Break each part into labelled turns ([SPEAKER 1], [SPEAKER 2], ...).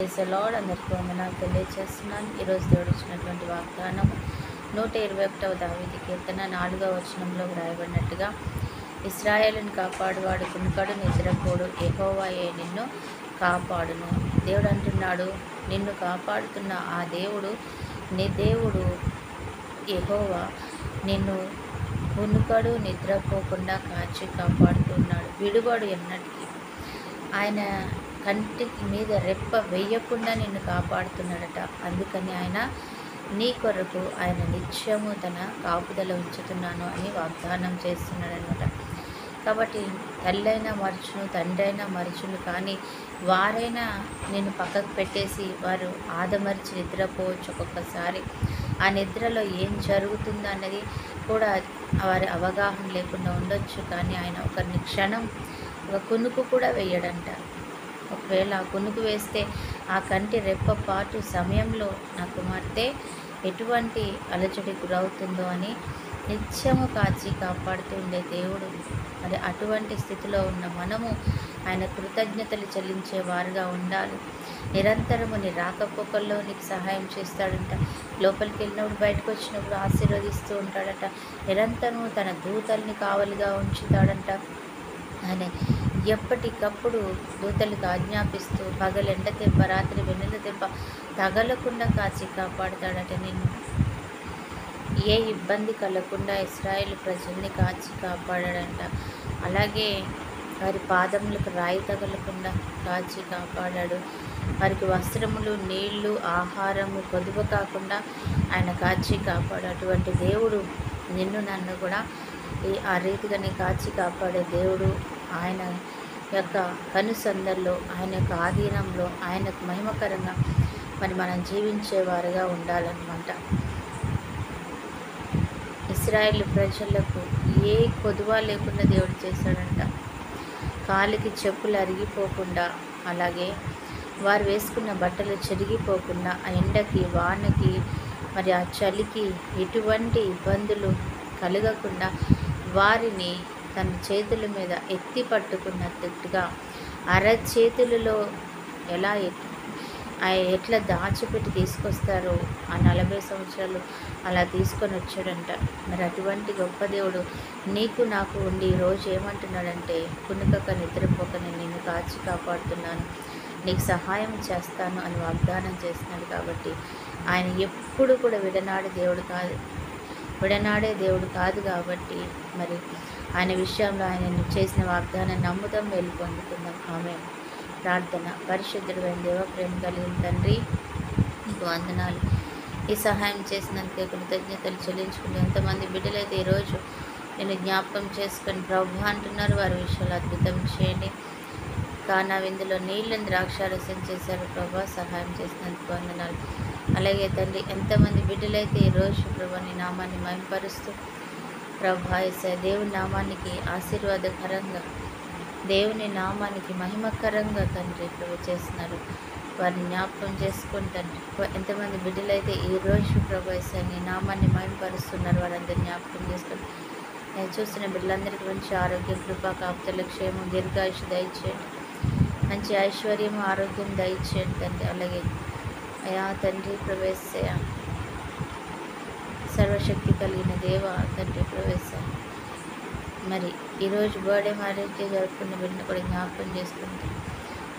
[SPEAKER 1] Praise the lord. అందరికీ వందనాలు తెలియజేస్తున్నాను. ఈరోజు దేవుడు ఇచ్చినటువంటి వాగ్దానం 121వ దావీదు కీర్తన 4వ వచనంలో వ్రాయబడినట్టుగా, ఇశ్రాయేలును కాపాడువాడు కునుకడు నిద్రపోడు, యెహోవాయే నిన్ను కాపాడును. దేవుడు అంటున్నాడు, నిన్ను కాపాడుతున్న ఆ దేవుడు, నీ దేవుడు యెహోవా నిన్ను కునుకడు నిద్రపోకుండా కాచి కాపాడుతున్నాడు. విడువడు ఎన్నటికీ. ఆయన కంటికి మీద రెప్ప వేయకుండా నిన్ను కాపాడుతున్నాడట. అందుకని ఆయన నీ కొరకు ఆయన నిత్యము తన కాపుదల ఉంచుతున్నాను అని వాగ్దానం చేస్తున్నాడనమాట. కాబట్టి తల్లైనా మరచును, తండ్రి అయినా మరచును, కానీ వారైనా నేను పక్కకు పెట్టేసి వారు ఆదమరిచి నిద్రపోవచ్చు. ఒక్కొక్కసారి ఆ నిద్రలో ఏం జరుగుతుందో అన్నది కూడా వారి అవగాహన లేకుండా ఉండొచ్చు. కానీ ఆయన ఒకరిని క్షణం ఒక కునుకు కూడా వేయడంట. ఒకవేళ ఆ కునుకు వేస్తే ఆ కంటి రెప్పపాటు సమయంలో నా కుమార్తె ఎటువంటి అలజడికి గురవుతుందో అని నిత్యము కాచి కాపాడుతూ ఉండే దేవుడు. మరి అటువంటి స్థితిలో ఉన్న మనము ఆయన కృతజ్ఞతలు చెల్లించే వారుగా ఉండాలి. నిరంతరము నీ రాకపోకల్లో నీకు సహాయం చేస్తాడంట. లోపలికి వెళ్ళినప్పుడు బయటకు వచ్చినప్పుడు ఆశీర్వదిస్తూ ఉంటాడట. నిరంతరము తన దూతల్ని కావలిగా ఉంచుతాడంట. ఆయన ఎప్పటికప్పుడు దూతలకు ఆజ్ఞాపిస్తూ పగలెండ దెబ్బ రాత్రి వెన్నెల దెబ్బ తగలకుండా కాచి కాపాడుతాడట. నిన్ను ఏ ఇబ్బంది కలగకుండా ఇశ్రాయేలు ప్రజల్ని కాచి కాపాడాడంట. అలాగే వారి పాదములకు రాయి తగలకుండా కాచి కాపాడాడు. వారికి వస్త్రములు, నీళ్లు, ఆహారము కొదువ కాకుండా ఆయన కాచి కాపాడు. అటువంటి దేవుడు నిన్ను నన్ను కూడా ఆ రీతిగానే కాచి కాపాడే దేవుడు. ఆయన యొక్క కనుసందల్లో, ఆయన యొక్క ఆధీనంలో, ఆయనకు మహిమకరంగా మరి మనం జీవించేవారుగా ఉండాలన్నమాట. ఇశ్రాయేలు ప్రజలకు ఏ కొదువ లేకుండా దేవుడు చేశాడంట. కాలికి చెప్పులు అరిగిపోకుండా, అలాగే వారు వేసుకున్న బట్టలు చెరిగిపోకుండా, ఆ ఎండకి వానకి మరి ఆ చలికి ఎటువంటి ఇబ్బందులు కలగకుండా వారిని తన చేతుల మీద ఎత్తి పట్టుకున్నట్టుగా అరచేతులలో ఎట్లా దాచిపెట్టి తీసుకొస్తారో ఆ 40 సంవత్సరాలు అలా తీసుకొని వచ్చాడంట. మరి అటువంటి గొప్ప దేవుడు నీకు నాకు ఉండి ఈరోజు ఏమంటున్నాడంటే, కునుకక నిద్రపోక నేను నిన్ను కాచి కాపాడుతున్నాను, నీకు సహాయం చేస్తాను అని వాగ్దానం చేస్తున్నాడు. కాబట్టి ఆయన ఎప్పుడు కూడా విడనాడే దేవుడు కాదు. కాబట్టి మరి ఆయన విషయంలో ఆయన చేసిన వాగ్దానం నమ్ముదాం, మేలు పొందుకుందాం. ఆమె ప్రార్థన. పరిశుద్ధుడైన దేవ, ప్రేమ కలిగిన తండ్రి, నీకు వందనాలు. ఈ సహాయం చేసినందుకే కృతజ్ఞతలు చెల్లించుకుంటే ఎంతమంది బిడ్డలైతే ఈరోజు నేను జ్ఞాపకం చేసుకొని ప్రభు అంటున్నారు, వారి విషయాలు అద్భుతం చేయండి. కానా విందులో నీళ్ళని ద్రాక్షారసం చేశారు ప్రభా, సహాయం చేసినందుకు వందనాలు. అలాగే తండ్రి, ఎంతమంది బిడ్డలైతే ఈరోజు ప్రభా నీ నామాన్ని మహిమపరుస్తూ ప్రభా దేవుని నామానికి ఆశీర్వాదకరంగా, దేవుని నామానికి మహిమకరంగా తండ్రి ప్రభు చేస్తున్నారు, వారిని జ్ఞాపకం చేసుకుంటాను. ఎంతమంది బిడ్డలైతే ఈరోజు ప్రభు నీ నామాన్ని మహిమపరుస్తున్నారు, వారందరూ జ్ఞాపకం చేసుకుని నేను చూసిన బిడ్డలందరికీ మంచి ఆరోగ్యం, కృపా, కాపుదల, క్షేమం, దీర్ఘాయుష దయచేయండి. మంచి ఐశ్వర్యము, ఆరోగ్యం దయచేయండి తండ్రి. అలాగే అయా తండ్రి ప్రవేశ సర్వశక్తి కలిగిన దేవ తండ్రి ప్రవేశ మరి ఈరోజు బర్త్డే మ్యారేజ్ డే జరుపుకున్న బిడ్డను కూడా జ్ఞాపకం చేసుకుంటాం.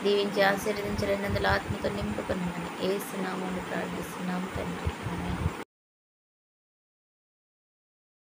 [SPEAKER 1] దీవించి ఆశీర్వదించి 200 ఆత్మతో నింపుకున్నామని యేసు నామములో ప్రార్థిస్తున్నాము తండ్రి. ఆమేన్.